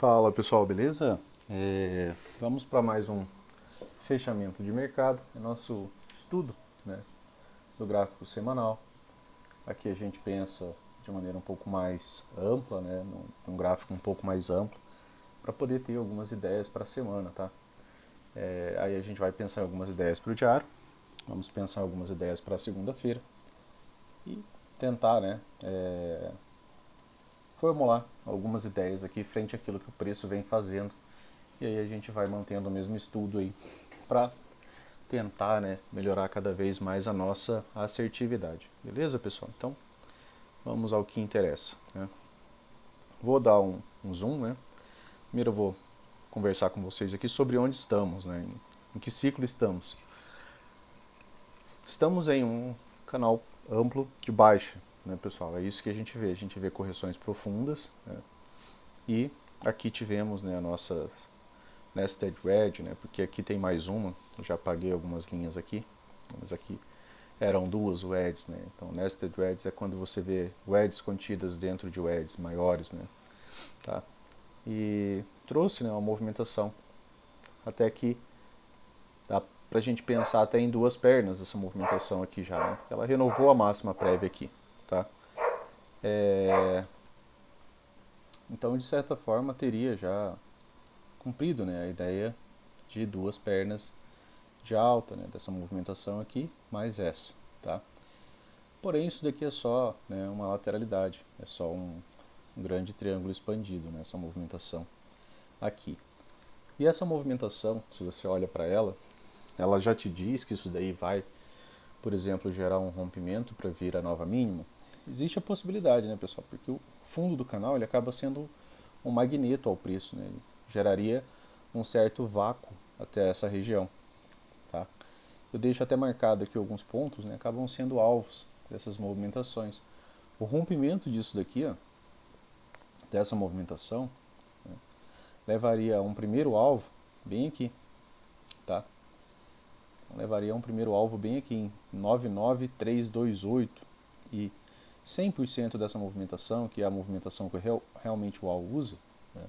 Fala pessoal, beleza? Vamos para mais um fechamento de mercado, é nosso estudo, né, do gráfico semanal. Aqui a gente pensa de maneira um pouco mais ampla, né, num gráfico um pouco mais amplo, para poder ter algumas ideias para a semana, tá? Aí a gente vai pensar em algumas ideias para o diário, vamos pensar em algumas ideias para a segunda-feira e tentar, né, formular algumas ideias aqui frente àquilo que o preço vem fazendo. E aí a gente vai mantendo o mesmo estudo aí para tentar, né, melhorar cada vez mais a nossa assertividade. Beleza, pessoal? Então, vamos ao que interessa, né? Vou dar um zoom, né? Primeiro eu vou conversar com vocês aqui sobre onde estamos, né? Em que ciclo estamos. Estamos em um canal amplo de baixa, né, pessoal? É isso que a gente vê. A gente vê correções profundas, né? E aqui tivemos, né, a nossa nested wedge, né? Porque aqui tem mais uma. Eu já apaguei algumas linhas aqui, mas aqui eram duas wedges, né? Então, nested wedges é quando você vê wedges contidas dentro de wedges maiores, né? Tá? E trouxe, né, uma movimentação até que dá pra gente pensar até em duas pernas essa movimentação aqui já, né? Ela renovou a máxima prévia aqui, tá? Então, de certa forma, teria já cumprido, né, a ideia de duas pernas de alta, né, dessa movimentação aqui, mais essa, tá? Porém, isso daqui é só, né, uma lateralidade, é só um grande triângulo expandido, né, essa movimentação aqui. E essa movimentação, se você olha para ela já te diz que isso daí vai, por exemplo, gerar um rompimento para vir a nova mínima. Existe a possibilidade, né, pessoal? Porque o fundo do canal ele acaba sendo um magneto ao preço, né? Ele geraria um certo vácuo até essa região, tá? Eu deixo até marcado aqui alguns pontos, né, acabam sendo alvos dessas movimentações. O rompimento disso daqui, ó, dessa movimentação, né, levaria a um primeiro alvo bem aqui, tá? Então, levaria a um primeiro alvo bem aqui em 99328 e 100% dessa movimentação, que é a movimentação que realmente o AL usa, né,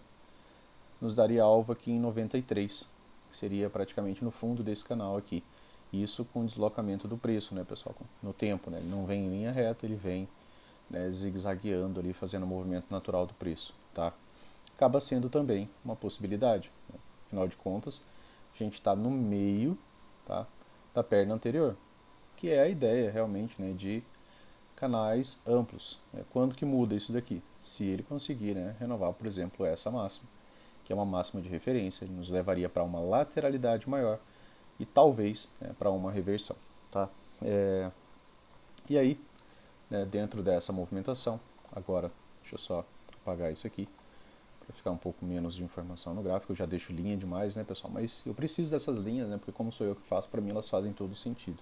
nos daria alvo aqui em 93, que seria praticamente no fundo desse canal aqui. Isso com deslocamento do preço, né, pessoal? No tempo, né? Ele não vem em linha reta, ele vem, né, zigue-zagueando ali, fazendo o movimento natural do preço, tá? Acaba sendo também uma possibilidade, né? Afinal de contas, a gente está no meio, tá, da perna anterior, que é a ideia realmente, né, de canais amplos, né? Quando que muda isso daqui? Se ele conseguir, né, renovar, por exemplo, essa máxima, que é uma máxima de referência, ele nos levaria para uma lateralidade maior e talvez, né, para uma reversão, tá? E aí, né, dentro dessa movimentação, agora deixa eu só apagar isso aqui para ficar um pouco menos de informação no gráfico. Eu já deixo linha demais, né, pessoal? Mas eu preciso dessas linhas, né, porque como sou eu que faço, para mim elas fazem todo sentido.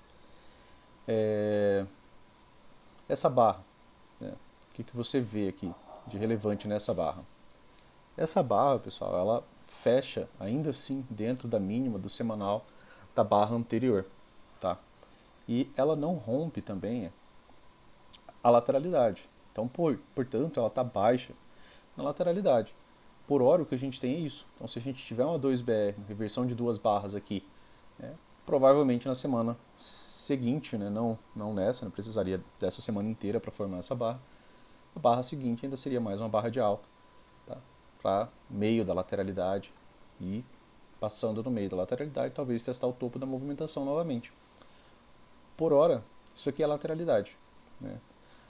Essa barra, né, o que você vê aqui de relevante nessa barra? Essa barra, pessoal, ela fecha ainda assim dentro da mínima do semanal da barra anterior, tá? E ela não rompe também a lateralidade. Então, portanto, ela está baixa na lateralidade. Por hora, o que a gente tem é isso. Então, se a gente tiver uma 2BR, uma reversão de duas barras aqui, né, provavelmente na semana seguinte, né, não nessa, não precisaria dessa semana inteira para formar essa barra, a barra seguinte ainda seria mais uma barra de alta, tá, para meio da lateralidade e passando no meio da lateralidade, talvez testar o topo da movimentação novamente. Por hora, isso aqui é lateralidade, né?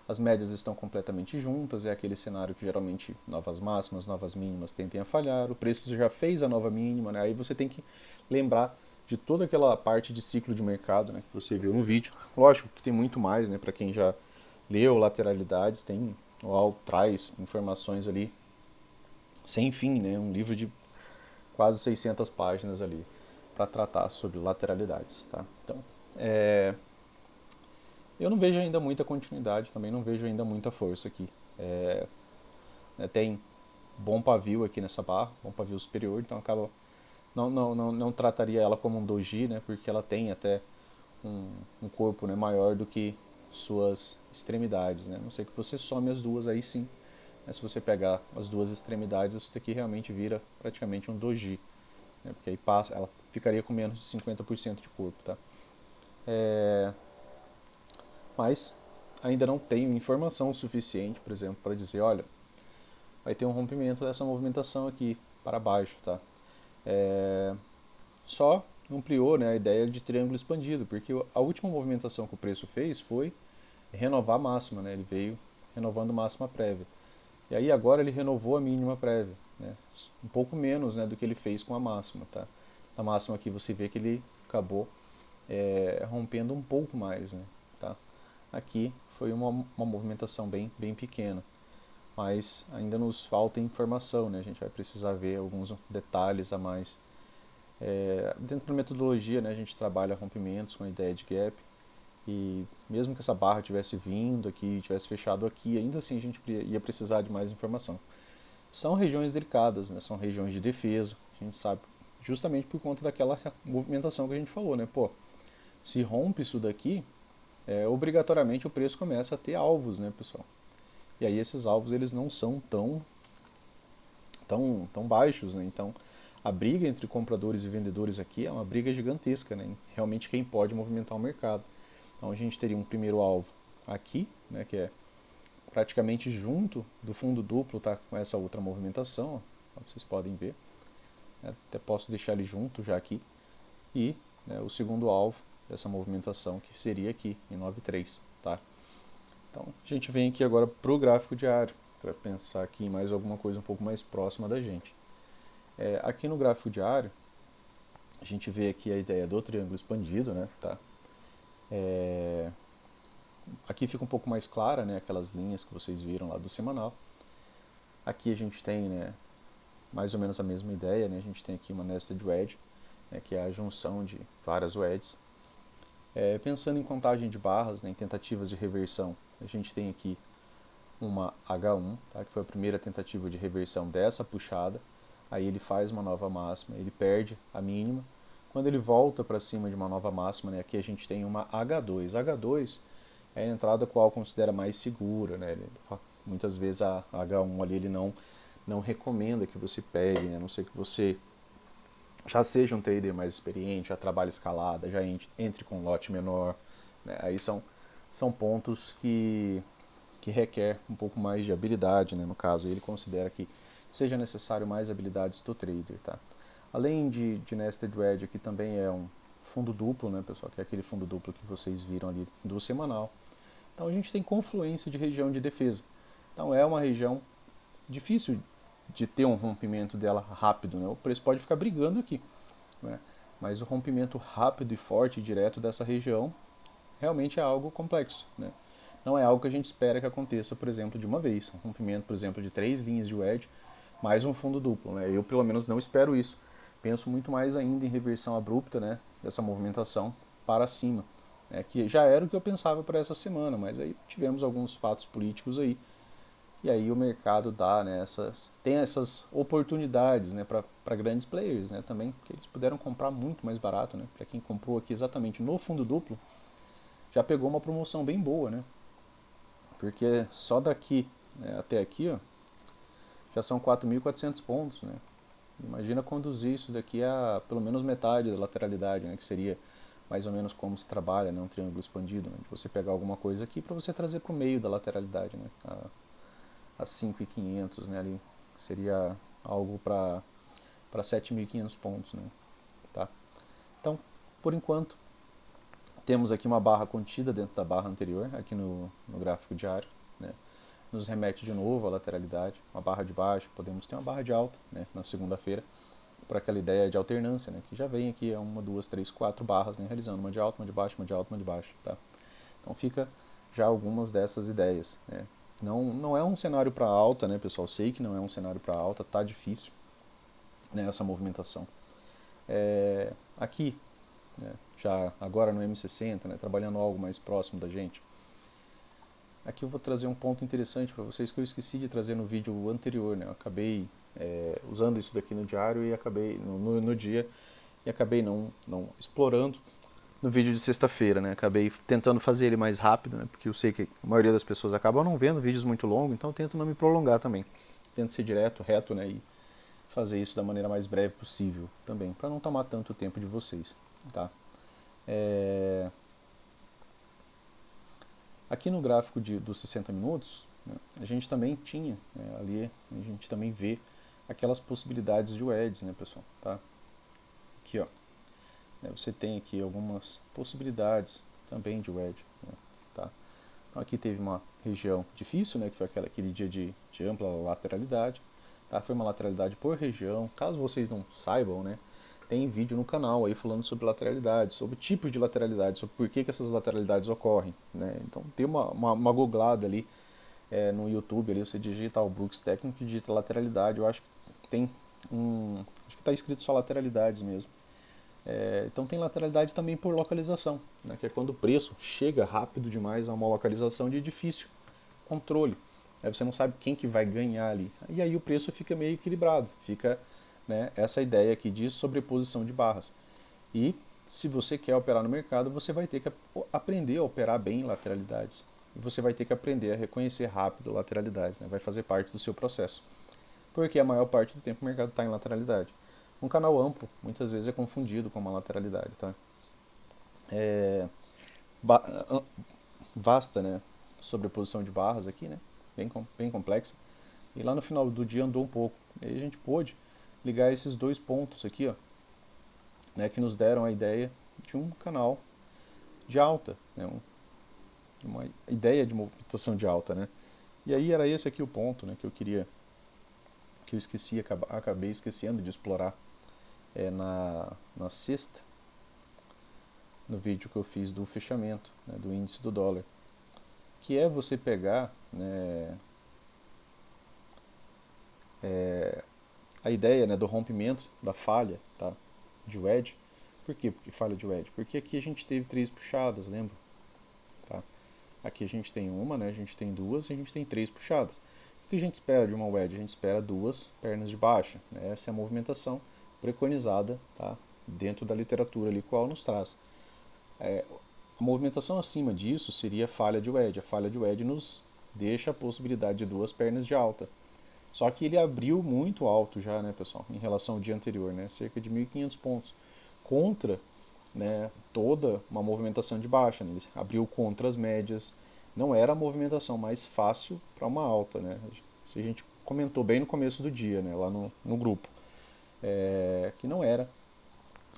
As médias estão completamente juntas, é aquele cenário que geralmente novas máximas, novas mínimas tendem a falhar, o preço já fez a nova mínima, né? Aí você tem que lembrar de toda aquela parte de ciclo de mercado, né, que você viu no vídeo. Lógico que tem muito mais, né, para quem já leu lateralidades, tem o UOL traz informações ali sem fim, né, um livro de quase 600 páginas ali para tratar sobre lateralidades, tá? Então, eu não vejo ainda muita continuidade, também não vejo ainda muita força aqui. Tem bom pavio aqui nessa barra, bom pavio superior, então acaba não trataria ela como um doji, né, porque ela tem até um corpo, né, maior do que suas extremidades, né? A não sei que você some as duas aí sim, Mas se você pegar as duas extremidades, isso daqui realmente vira praticamente um doji, né? Porque aí passa, ela ficaria com menos de 50% de corpo, tá? Mas ainda não tenho informação suficiente, por exemplo, para dizer, olha, vai ter um rompimento dessa movimentação aqui para baixo, tá? Só ampliou, né, a ideia de triângulo expandido, porque a última movimentação que o preço fez foi renovar a máxima, né? Ele veio renovando a máxima prévia. E aí agora ele renovou a mínima prévia, né? Um pouco menos, né, do que ele fez com a máxima, tá? A máxima aqui você vê que ele acabou rompendo um pouco mais, né? Tá? Aqui foi uma movimentação bem pequena, mas ainda nos falta informação, né? A gente vai precisar ver alguns detalhes a mais. Dentro da metodologia, né, a gente trabalha rompimentos com a ideia de gap, e mesmo que essa barra tivesse vindo aqui, tivesse fechado aqui, ainda assim a gente ia precisar de mais informação. São regiões delicadas, né? São regiões de defesa, a gente sabe, justamente por conta daquela movimentação que a gente falou, né? Pô, se rompe isso daqui, obrigatoriamente o preço começa a ter alvos, né, pessoal? E aí esses alvos eles não são tão baixos, né? Então a briga entre compradores e vendedores aqui é uma briga gigantesca, né? Realmente quem pode movimentar o mercado. Então a gente teria um primeiro alvo aqui, né, que é praticamente junto do fundo duplo, tá, com essa outra movimentação, ó, como vocês podem ver. Até posso deixar ele junto já aqui. E, né, o segundo alvo dessa movimentação, que seria aqui em 9,3. Tá? Então a gente vem aqui agora para o gráfico diário, para pensar aqui em mais alguma coisa um pouco mais próxima da gente. Aqui no gráfico diário, a gente vê aqui a ideia do triângulo expandido, né? Tá? Aqui fica um pouco mais clara, né, aquelas linhas que vocês viram lá do semanal. Aqui a gente tem, né, mais ou menos a mesma ideia, né? A gente tem aqui uma nested wedge, né, que é a junção de várias wedges. Pensando em contagem de barras, né, em tentativas de reversão, a gente tem aqui uma H1, tá, que foi a primeira tentativa de reversão dessa puxada. Aí ele faz uma nova máxima, ele perde a mínima. Quando ele volta para cima de uma nova máxima, né, aqui a gente tem uma H2. H2 é a entrada qual considera mais segura, né? Muitas vezes a H1 ali ele não recomenda que você pegue, né? A não ser que você já seja um trader mais experiente, já trabalhe escalada, já entre com lote menor, né? Aí são pontos que requer um pouco mais de habilidade, né? No caso, ele considera que seja necessário mais habilidades do trader, tá? Além de nested wedge, aqui também é um fundo duplo, né, pessoal? Que é aquele fundo duplo que vocês viram ali do semanal. Então a gente tem confluência de região de defesa. Então é uma região difícil de ter um rompimento dela rápido, né? O preço pode ficar brigando aqui, né? Mas o rompimento rápido e forte e direto dessa região realmente é algo complexo, né? Não é algo que a gente espera que aconteça, por exemplo, de uma vez. Um rompimento, por exemplo, de 3 linhas de wedge, mais um fundo duplo, né? Eu, pelo menos, não espero isso. Penso muito mais ainda em reversão abrupta, né, dessa movimentação para cima, né, que já era o que eu pensava para essa semana, mas aí tivemos alguns fatos políticos aí, e aí o mercado dá, né, tem essas oportunidades, né, para grandes players, né, também, porque eles puderam comprar muito mais barato, né, para quem comprou aqui exatamente no fundo duplo, já pegou uma promoção bem boa, né, porque só daqui, né, até aqui, ó, já são 4.400 pontos, né. Imagina conduzir isso daqui a pelo menos metade da lateralidade, né, que seria mais ou menos como se trabalha, né, um triângulo expandido, né, de você pegar alguma coisa aqui para você trazer para o meio da lateralidade, né, a 5.500, né, ali seria algo para 7.500 pontos, né, tá? Então, por enquanto, temos aqui uma barra contida dentro da barra anterior, aqui no gráfico diário, né, nos remete de novo à lateralidade, uma barra de baixa, podemos ter uma barra de alta, né, na segunda-feira, por aquela ideia de alternância, né, que já vem aqui a 1, 2, 3, 4 barras, né, realizando uma de alta, uma de baixa, uma de alta, uma de baixa, tá? Então fica já algumas dessas ideias, né? Não é um cenário para alta, né, pessoal? Sei que não é um cenário para alta, tá difícil, né, essa movimentação. Aqui, né, já agora no M60, né, trabalhando algo mais próximo da gente. Aqui eu vou trazer um ponto interessante para vocês que eu esqueci de trazer no vídeo anterior, né? Eu acabei usando isso daqui no diário e acabei no dia e acabei não explorando no vídeo de sexta-feira, né? Acabei tentando fazer ele mais rápido, né? Porque eu sei que a maioria das pessoas acabam não vendo vídeos muito longos, então eu tento não me prolongar também. Tento ser direto, reto, né? E fazer isso da maneira mais breve possível também, para não tomar tanto tempo de vocês, tá? Aqui no gráfico dos 60 minutos, né, a gente também tinha, né, ali a gente também vê aquelas possibilidades de WEDs, né, pessoal? Tá? Aqui, ó, né, você tem aqui algumas possibilidades também de WED, né, tá? Então aqui teve uma região difícil, né, que foi aquele dia de ampla lateralidade, tá? Foi uma lateralidade por região. Caso vocês não saibam, né, tem vídeo no canal aí falando sobre lateralidade, sobre tipos de lateralidade, sobre por que essas lateralidades ocorrem, né? Então tem uma googlada ali no YouTube, ali você digita o Brooks Technique e digita lateralidade, eu acho que tem acho que está escrito só lateralidades mesmo. Então tem lateralidade também por localização, né? Que é quando o preço chega rápido demais a uma localização de difícil controle. Aí você não sabe quem que vai ganhar ali. E aí o preço fica meio equilibrado, fica, né, essa ideia aqui de sobreposição de barras. E se você quer operar no mercado, você vai ter que aprender a operar bem lateralidades. E você vai ter que aprender a reconhecer rápido lateralidades, né? Vai fazer parte do seu processo. Porque a maior parte do tempo o mercado está em lateralidade. Um canal amplo, muitas vezes, é confundido com uma lateralidade. Tá? É, vasta, né, sobreposição de barras aqui, né, bem complexa. E lá no final do dia andou um pouco. E aí a gente pôde ligar esses dois pontos aqui, ó, né, que nos deram a ideia de um canal de alta, né, uma ideia de movimentação de alta, né. E aí era esse aqui o ponto, né, que eu esqueci, acabei esquecendo de explorar na sexta, no vídeo que eu fiz do fechamento, né, do índice do dólar, que é você pegar, né, a ideia, né, do rompimento da falha, tá, de wedge. Por quê? Porque falha de wedge? Porque aqui a gente teve 3 puxadas, lembra? Tá? Aqui a gente tem uma, né, a gente tem duas e a gente tem 3 puxadas. O que a gente espera de uma wedge? A gente espera 2 pernas de baixa. Né? Essa é a movimentação preconizada, tá, dentro da literatura ali, qual nos traz. A movimentação acima disso seria a falha de wedge. A falha de wedge nos deixa a possibilidade de 2 pernas de alta. Só que ele abriu muito alto já, né, pessoal, em relação ao dia anterior, né, cerca de 1.500 pontos, contra, né, toda uma movimentação de baixa. Né, ele abriu contra as médias, não era a movimentação mais fácil para uma alta, né, se a gente comentou bem no começo do dia, né, lá no grupo, que não era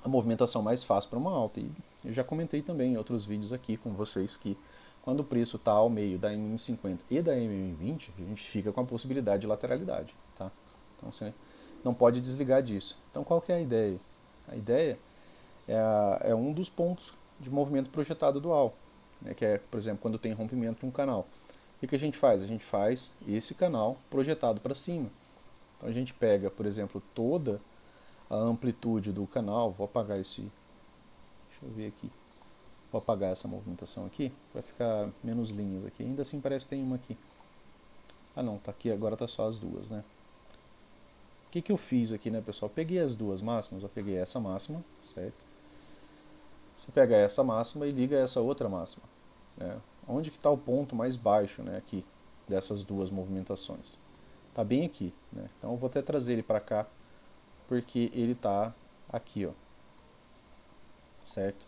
a movimentação mais fácil para uma alta. E eu já comentei também em outros vídeos aqui com vocês que quando o preço está ao meio da MM50 e da MM20, a gente fica com a possibilidade de lateralidade. Tá? Então você não pode desligar disso. Então qual que é a ideia? A ideia é um dos pontos de movimento projetado dual, né, que é, por exemplo, quando tem rompimento de um canal. O que a gente faz? A gente faz esse canal projetado para cima. Então a gente pega, por exemplo, toda a amplitude do canal, vou apagar deixa eu ver aqui, vou apagar essa movimentação aqui, vai ficar menos linhas aqui, ainda assim parece que tem uma aqui, ah não, tá aqui, agora tá só as duas, né. O que eu fiz aqui, né, pessoal, peguei as duas máximas, eu peguei essa máxima, certo, você pega essa máxima e liga essa outra máxima, né, onde que está o ponto mais baixo, né, aqui, dessas duas movimentações, tá bem aqui, né, então eu vou até trazer ele para cá, porque ele está aqui, ó, certo?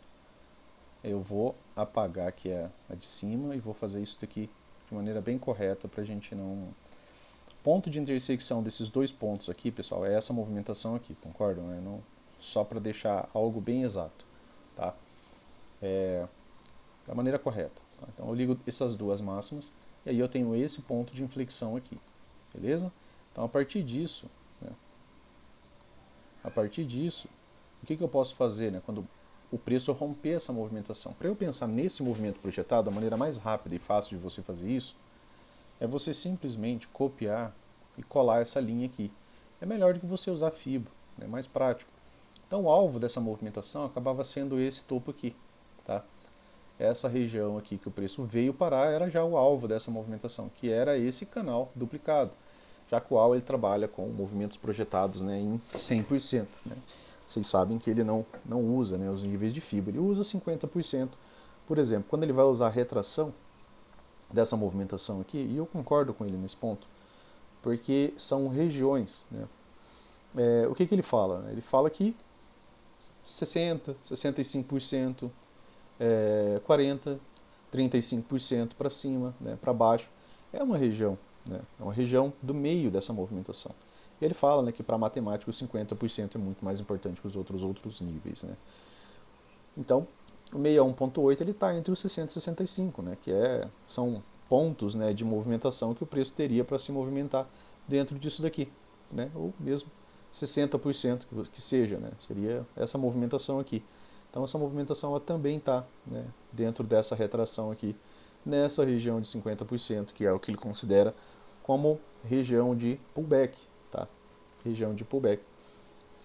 Eu vou apagar aqui a de cima e vou fazer isso daqui de maneira bem correta para a gente não... Ponto de intersecção desses dois pontos aqui, pessoal, é essa movimentação aqui, concordam? Né? Não... Só para deixar algo bem exato, tá? Da maneira correta. Tá? Então eu ligo essas duas máximas e aí eu tenho esse ponto de inflexão aqui, beleza? Então a partir disso, né, o que eu posso fazer, né, quando o preço romper essa movimentação? Para eu pensar nesse movimento projetado, a maneira mais rápida e fácil de você fazer isso é você simplesmente copiar e colar essa linha aqui. É melhor do que você usar fibra, é mais prático. Então o alvo dessa movimentação acabava sendo esse topo aqui, tá? Essa região aqui que o preço veio parar era já o alvo dessa movimentação, que era esse canal duplicado, já que o AL ele trabalha com movimentos projetados, né, em 100%. Né? vocês sabem que ele não usa, né, os níveis de fibra, ele usa 50%. Por exemplo, quando ele vai usar a retração dessa movimentação aqui, e eu concordo com ele nesse ponto, porque são regiões, né? O que ele fala? Ele fala que 60%, 65%, 40%, 35% para cima, né, para baixo, é uma região, né, é uma região do meio dessa movimentação. E ele fala, né, que para a matemática os 50% é muito mais importante que os outros níveis. Né. Então, o 61.8 ele está entre os 60 e 65, né, que são pontos, né, de movimentação que o preço teria para se movimentar dentro disso daqui, né, ou mesmo 60% que seja, né, seria essa movimentação aqui. Então essa movimentação ela também está, né, dentro dessa retração aqui, nessa região de 50%, que é o que ele considera como região de pullback. Tá? Região de pullback.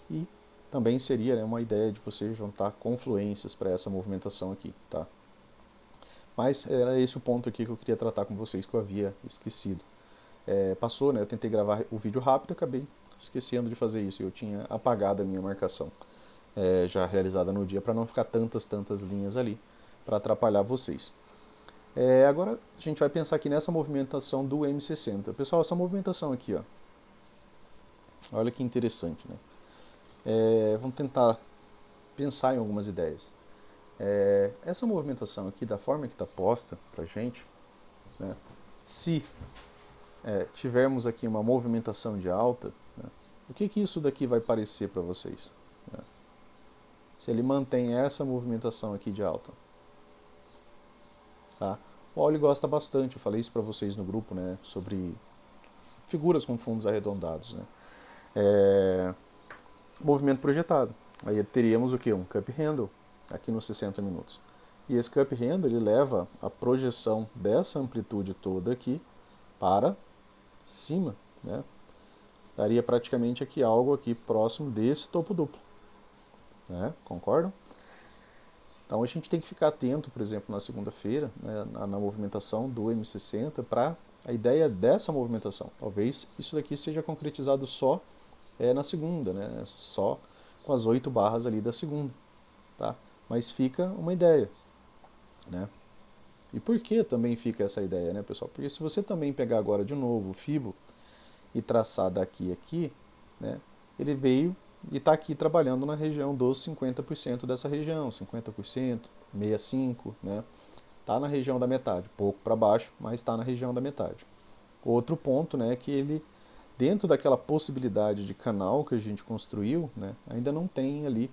E também seria, né, uma ideia de você juntar confluências para essa movimentação aqui. Tá? Mas era esse o ponto aqui que eu queria tratar com vocês, que eu havia esquecido. Passou, né, eu tentei gravar o vídeo rápido e acabei esquecendo de fazer isso. Eu tinha apagado a minha marcação já realizada no dia para não ficar tantas linhas ali para atrapalhar vocês. Agora a gente vai pensar aqui nessa movimentação do M60. Pessoal, essa movimentação aqui, ó, olha que interessante, né? Vamos tentar pensar em algumas ideias. Essa movimentação aqui, da forma que está posta para a gente, né, se tivermos aqui uma movimentação de alta, né, o que isso daqui vai parecer para vocês? Né? Se ele mantém essa movimentação aqui de alta. Tá? O Auli gosta bastante, eu falei isso para vocês no grupo, né, sobre figuras com fundos arredondados. Né? Movimento projetado. Aí teríamos o que? Um cup handle aqui nos 60 minutos. E esse cup handle ele leva a projeção dessa amplitude toda aqui para cima. Né? Daria praticamente aqui algo aqui próximo desse topo duplo. Né? Concordam? Então a gente tem que ficar atento, por exemplo, na segunda-feira, né, na movimentação do M60 para a ideia dessa movimentação. Talvez isso daqui seja concretizado só na segunda, né, só com as 8 barras ali da segunda. Tá? Mas fica uma ideia. Né? E por que também fica essa ideia, né, pessoal? Porque se você também pegar agora de novo o Fibo e traçar daqui a aqui, né, ele veio e está aqui trabalhando na região dos 50% dessa região, 50%, 65%, né? Está na região da metade, pouco para baixo, mas está na região da metade. Outro ponto, né, é que ele, dentro daquela possibilidade de canal que a gente construiu, né, ainda não tem ali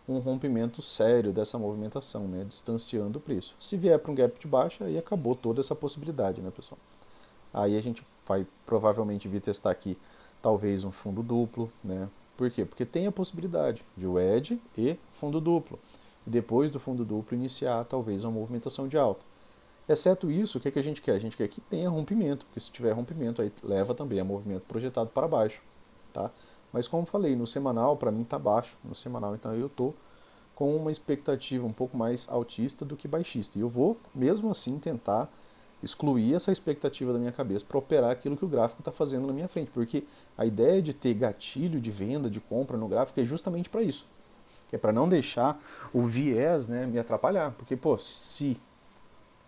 um rompimento sério dessa movimentação, né, distanciando o preço. Se vier para um gap de baixa, aí acabou toda essa possibilidade, né, pessoal? Aí a gente vai provavelmente vir testar aqui talvez um fundo duplo, né? Por quê? Porque tem a possibilidade de wedge e fundo duplo. E depois do fundo duplo iniciar talvez uma movimentação de alta. Exceto isso, o que a gente quer? A gente quer que tenha rompimento, porque se tiver rompimento aí leva também a movimento projetado para baixo. Tá? Mas como falei, no semanal para mim está baixo, no semanal então eu estou com uma expectativa um pouco mais altista do que baixista. E eu vou mesmo assim tentar excluir essa expectativa da minha cabeça para operar aquilo que o gráfico está fazendo na minha frente, porque a ideia de ter gatilho de venda, de compra no gráfico é justamente para isso, que é para não deixar o viés, né, me atrapalhar, porque pô, se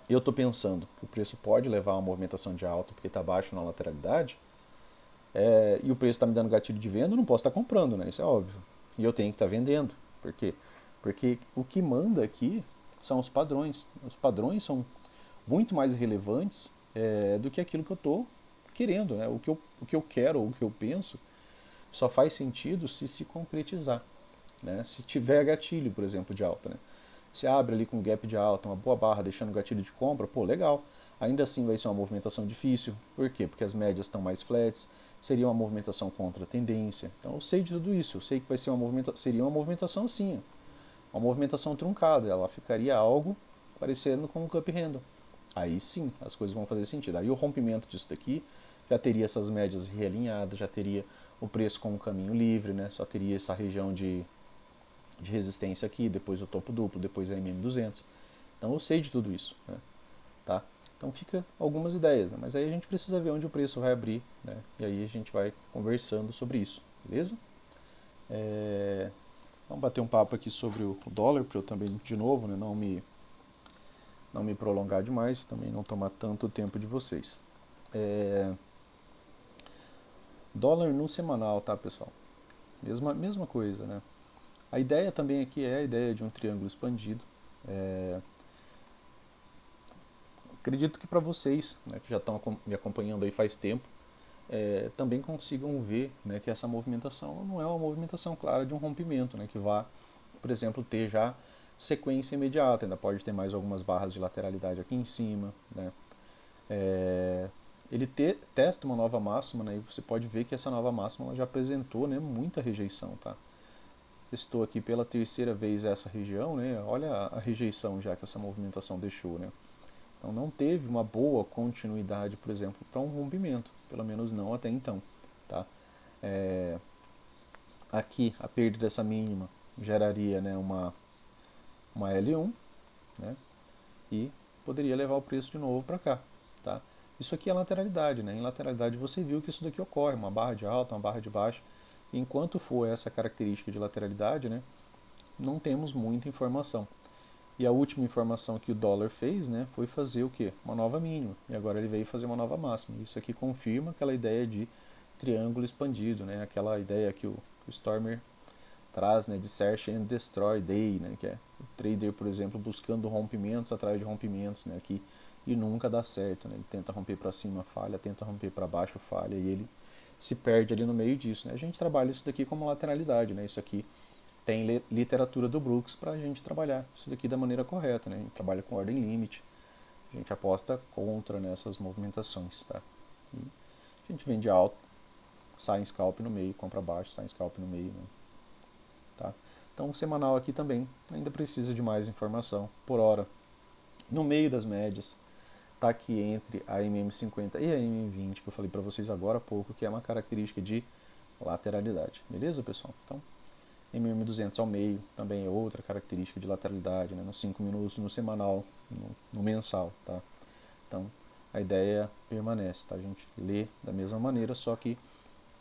eu estou pensando que o preço pode levar a uma movimentação de alta porque está baixo na lateralidade, e o preço está me dando gatilho de venda, eu não posso estar comprando, né? Isso é óbvio, e eu tenho que estar vendendo. Por quê? Porque o que manda aqui são os padrões. Os padrões são muito mais relevantes do que aquilo que eu estou querendo. Né? O que eu quero ou o que eu penso só faz sentido se concretizar. Né? Se tiver gatilho, por exemplo, de alta. Né? Se abre ali com gap de alta, uma boa barra deixando gatilho de compra, pô, legal. Ainda assim vai ser uma movimentação difícil. Por quê? Porque as médias estão mais flats, seria uma movimentação contra a tendência. Então eu sei de tudo isso, eu sei que vai ser seria uma movimentação assim, uma movimentação truncada, ela ficaria algo parecendo com um cup handle. Aí sim, as coisas vão fazer sentido. Aí o rompimento disso daqui já teria essas médias realinhadas, já teria o preço com o caminho livre, né? Só teria essa região de resistência aqui, depois o topo duplo, depois a MM200. Então eu sei de tudo isso. Né? Tá? Então fica algumas ideias, né? Mas aí a gente precisa ver onde o preço vai abrir, né? E aí a gente vai conversando sobre isso, beleza? Vamos bater um papo aqui sobre o dólar, para eu também, de novo, né, não me prolongar demais, também não tomar tanto tempo de vocês. Dólar no semanal, tá, pessoal? Mesma coisa, né? A ideia também aqui é a ideia de um triângulo expandido. Acredito que para vocês, né, que já estão me acompanhando aí faz tempo, também consigam ver, né, que essa movimentação não é uma movimentação clara de um rompimento, né, que vá, por exemplo, ter já sequência imediata, ainda pode ter mais algumas barras de lateralidade aqui em cima, né. Ele testa uma nova máxima, né, e você pode ver que essa nova máxima ela já apresentou, né, muita rejeição, tá? Estou aqui pela terceira vez essa região, né, olha a rejeição já que essa movimentação deixou, né. Então não teve uma boa continuidade, por exemplo, para um rompimento, pelo menos não até então, tá? Aqui a perda dessa mínima geraria, né, uma L1, né, e poderia levar o preço de novo para cá, tá? Isso aqui é lateralidade, né? Em lateralidade você viu que isso daqui ocorre, uma barra de alta, uma barra de baixa. E enquanto for essa característica de lateralidade, né, não temos muita informação. E a última informação que o dólar fez, né, foi fazer o quê? Uma nova mínima. E agora ele veio fazer uma nova máxima. Isso aqui confirma aquela ideia de triângulo expandido, né? Aquela ideia que o Stormer traz, né, de Search and Destroy Day, né, que é o trader, por exemplo, buscando rompimentos atrás de rompimentos, né, aqui, e nunca dá certo, né? Ele tenta romper para cima, falha, tenta romper para baixo, falha, e ele se perde ali no meio disso, né? A gente trabalha isso daqui como lateralidade, né? Isso aqui tem literatura do Brooks para a gente trabalhar isso daqui da maneira correta, né? A gente trabalha com ordem limite, a gente aposta contra nessas movimentações, tá? E a gente vende alto, sai em scalp no meio, compra baixo, sai em scalp no meio, né? Tá? Então o semanal aqui também ainda precisa de mais informação por hora. No meio das médias, tá aqui entre a MM50 e a MM20, que eu falei para vocês agora há pouco, que é uma característica de lateralidade. Beleza, pessoal? Então, MM200 ao meio também é outra característica de lateralidade, né? Nos 5 minutos, no semanal, no mensal, tá? Então, a ideia permanece, tá? A gente lê da mesma maneira, só que,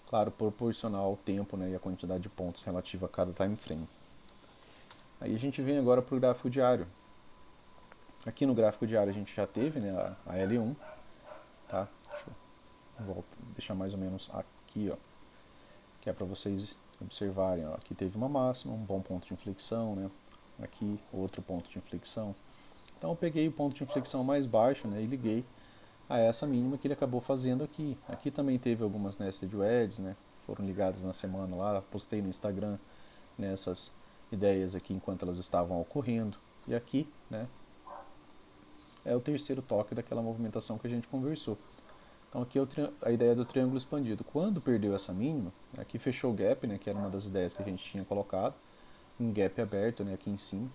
claro, proporcional ao tempo, né, e a quantidade de pontos relativa a cada time frame. Aí a gente vem agora para o gráfico diário. Aqui no gráfico diário a gente já teve, né, a L1, tá? Deixa eu deixar mais ou menos aqui, ó, que é para vocês observarem, ó. Aqui teve uma máxima, um bom ponto de inflexão, né? Aqui outro ponto de inflexão. Então eu peguei o ponto de inflexão mais baixo, né, e liguei a essa mínima que ele acabou fazendo aqui. Aqui também teve algumas nested wedges, né? Foram ligadas na semana lá, postei no Instagram nessas ideias aqui enquanto elas estavam ocorrendo. E aqui, né, é o terceiro toque daquela movimentação que a gente conversou. Então aqui é a ideia do triângulo expandido. Quando perdeu essa mínima, aqui fechou o gap, né, que era uma das ideias que a gente tinha colocado, um gap aberto, né, aqui em cima.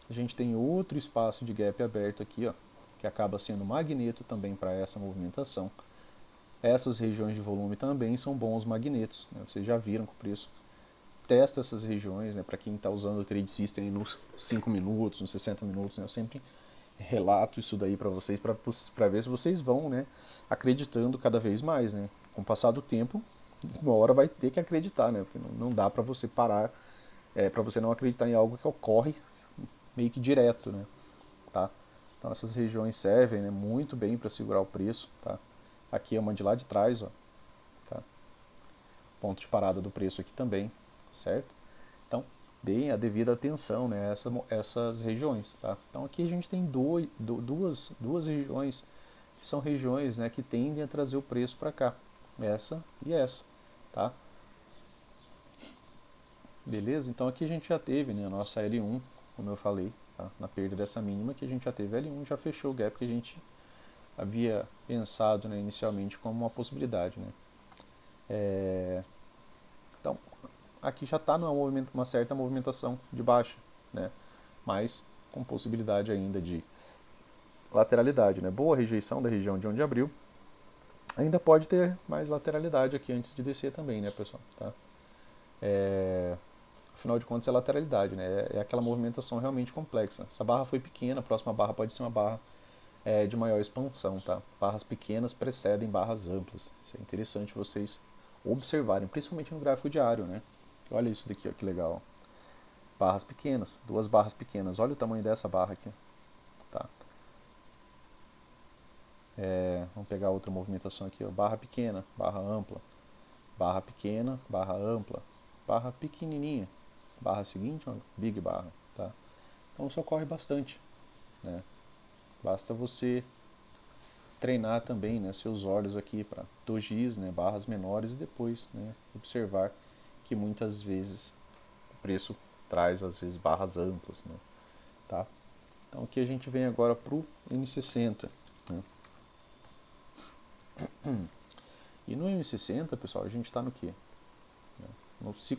A gente tem outro espaço de gap aberto aqui, ó, que acaba sendo magneto também para essa movimentação. Essas regiões de volume também são bons magnetos, né, vocês já viram com o preço. Testa essas regiões, né, para quem está usando o Trade System nos 5 minutos, nos 60 minutos, né, eu sempre relato isso daí para vocês, para ver se vocês vão, né, acreditando cada vez mais, né. Com o passar do tempo, uma hora vai ter que acreditar, né, porque não dá para você parar, para você não acreditar em algo que ocorre meio que direto, né, tá. Então essas regiões servem, né, muito bem para segurar o preço, tá. Aqui é uma de lá de trás, ó, tá. Ponto de parada do preço aqui também, certo? Então deem a devida atenção, né, essas regiões, tá? Então aqui a gente tem duas regiões que são regiões, né, que tendem a trazer o preço para cá, essa e essa, tá? Beleza? Então aqui a gente já teve, né, a nossa L1, como eu falei, tá? Na perda dessa mínima que a gente já teve L1, já fechou o gap que a gente havia pensado, né, inicialmente como uma possibilidade, né? Então aqui já está uma certa movimentação de baixa, né? Mas com possibilidade ainda de lateralidade, né? Boa rejeição da região de onde abriu. Ainda pode ter mais lateralidade aqui antes de descer também, né, pessoal? Tá? Afinal de contas é lateralidade, né? É aquela movimentação realmente complexa. Essa barra foi pequena, a próxima barra pode ser uma barra de maior expansão, tá? Barras pequenas precedem barras amplas. Isso é interessante vocês observarem, principalmente no gráfico diário, né? Olha isso daqui, ó, que legal. barras pequenas, duas barras pequenas. Olha o tamanho dessa barra aqui. Tá? Vamos pegar outra movimentação aqui, ó. Barra pequena, barra ampla, barra pequena, barra ampla, barra pequenininha, barra seguinte, uma big barra. Tá? Então isso ocorre bastante. Né? Basta você treinar também, né, seus olhos aqui para dojis, né, barras menores, e depois, né, observar que muitas vezes o preço traz às vezes barras amplas. Né? Tá? Então aqui a gente vem agora para o M60. Né? E no M60, pessoal, a gente está no quê?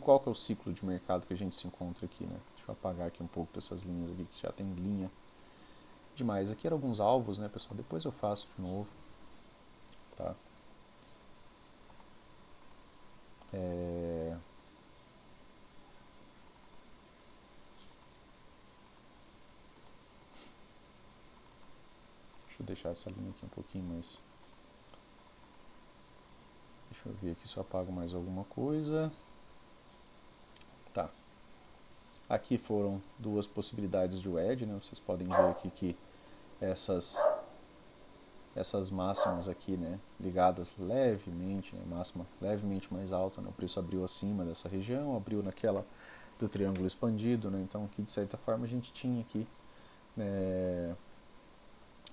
Qual que é o ciclo de mercado que a gente se encontra aqui? Né? Deixa eu apagar aqui um pouco dessas linhas aqui, que já tem linha demais. Aqui eram alguns alvos, né, pessoal? Depois eu faço de novo. Tá? Deixa eu deixar essa linha aqui um pouquinho mais. Deixa eu ver aqui se eu apago mais alguma coisa. Tá. Aqui foram duas possibilidades de wedge, né? Vocês podem ver aqui que essas máximas aqui, né, ligadas levemente, né, máxima levemente mais alta, né, o preço abriu acima dessa região, abriu naquela do triângulo expandido, né, então aqui de certa forma a gente tinha aqui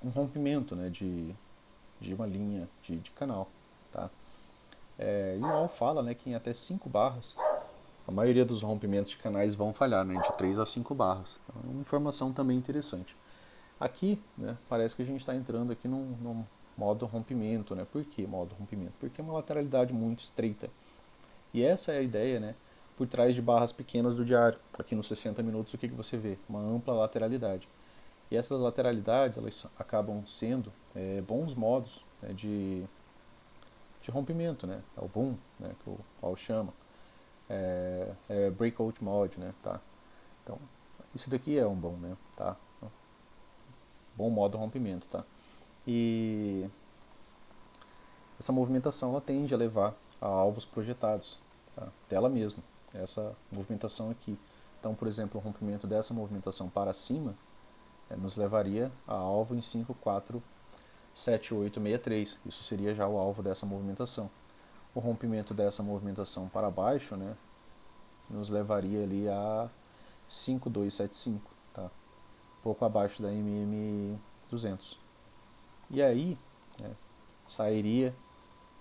um rompimento, né, de uma linha de canal. Tá? E o UOL fala, né, que em até 5 barras, a maioria dos rompimentos de canais vão falhar, né, de 3 a 5 barras. Então, é uma informação também interessante. Aqui, né, parece que a gente está entrando aqui num modo rompimento. Né? Por que modo rompimento? Porque é uma lateralidade muito estreita. E essa é a ideia, né, por trás de barras pequenas do diário. Aqui nos 60 minutos, o que você vê? Uma ampla lateralidade. E essas lateralidades, elas acabam sendo bons modos, né, de rompimento. Né? É o boom, né, que o Paul chama. Breakout mode. Né? Tá? Então, isso daqui é um bom, né? Tá? Bom modo rompimento. Tá? E essa movimentação ela tende a levar a alvos projetados, tá? Dela mesma, essa movimentação aqui. Então, por exemplo, o rompimento dessa movimentação para cima nos levaria a alvo em 547,863. Isso seria já o alvo dessa movimentação. O rompimento dessa movimentação para baixo, né, nos levaria ali a 5275, tá? Pouco abaixo da MM200. E aí, né, sairia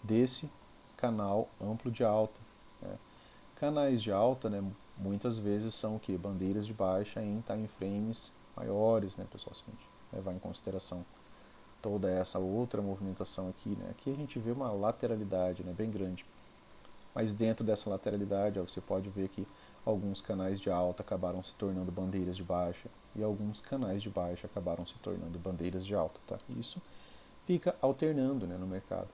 desse canal amplo de alta. Né? Canais de alta, né, muitas vezes são o que? Bandeiras de baixa em time frames maiores, né, pessoal? Se a gente levar em consideração toda essa outra movimentação aqui, né? Aqui a gente vê uma lateralidade, né, bem grande. Mas dentro dessa lateralidade, ó, você pode ver que alguns canais de alta acabaram se tornando bandeiras de baixa e alguns canais de baixa acabaram se tornando bandeiras de alta. Tá? Isso fica alternando, né, no mercado.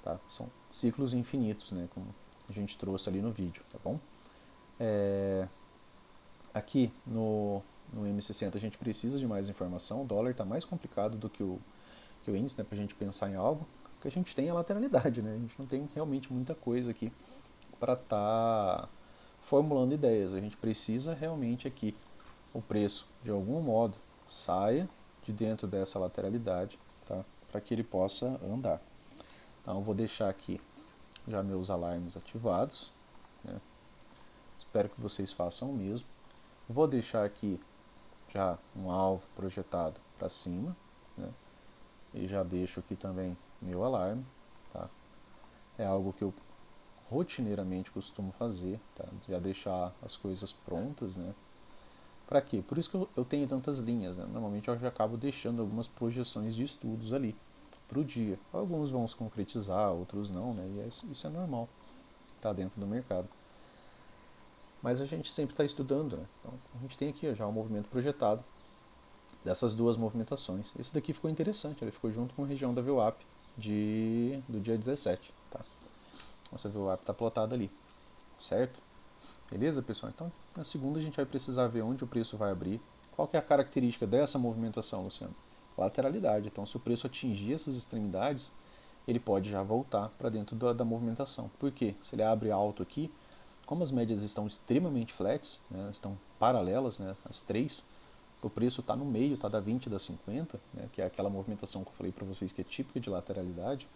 Tá? São ciclos infinitos, né, como a gente trouxe ali no vídeo. Tá bom? Aqui no M60 a gente precisa de mais informação. O dólar está mais complicado do que o índice, né, para a gente pensar em algo. O que a gente tem é a lateralidade. Né? A gente não tem realmente muita coisa aqui para estar formulando ideias. A gente precisa realmente aqui o preço, de algum modo, saia de dentro dessa lateralidade, tá? Para que ele possa andar. Então eu vou deixar aqui já meus alarmes ativados. Né? Espero que vocês façam o mesmo. Vou deixar aqui já um alvo projetado para cima. Né? E já deixo aqui também meu alarme. Tá? É algo que eu rotineiramente costumo fazer, tá? Já deixar as coisas prontas, né? Para quê? Por isso que eu tenho tantas linhas, né? Normalmente eu já acabo deixando algumas projeções de estudos ali para o dia. Alguns vão se concretizar, outros não, né? E isso é normal, tá dentro do mercado. Mas a gente sempre está estudando, né? Então a gente tem aqui já um movimento projetado dessas duas movimentações. Esse daqui ficou interessante, ele ficou junto com a região da VWAP do dia 17, tá? Nossa VWAP está plotada ali, certo? Beleza, pessoal? Então, na segunda a gente vai precisar ver onde o preço vai abrir. Qual que é a característica dessa movimentação, Luciano? Lateralidade. Então, se o preço atingir essas extremidades, ele pode já voltar para dentro da movimentação. Por quê? Se ele abre alto aqui, Como as médias estão extremamente flats, né, estão paralelas, né, as três, o preço está no meio, está da 20 e da 50, né, que é aquela movimentação que eu falei para vocês que é típica de lateralidade.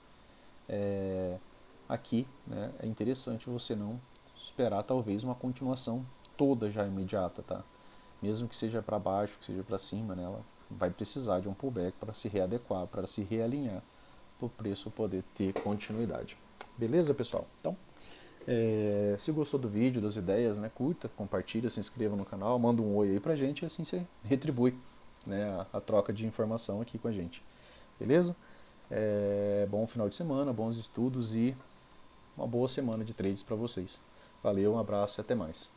Aqui, né, é interessante você não esperar talvez uma continuação toda já imediata, tá? Mesmo que seja para baixo, que seja para cima, né, ela vai precisar de um pullback para se readequar, para se realinhar, para o preço poder ter continuidade. Beleza, pessoal? Então, se gostou do vídeo, das ideias, né, curta, compartilha, se inscreva no canal, manda um oi aí pra gente e assim você retribui, né, a troca de informação aqui com a gente. Beleza? Bom final de semana, bons estudos e uma boa semana de trades para vocês. Valeu, um abraço e até mais.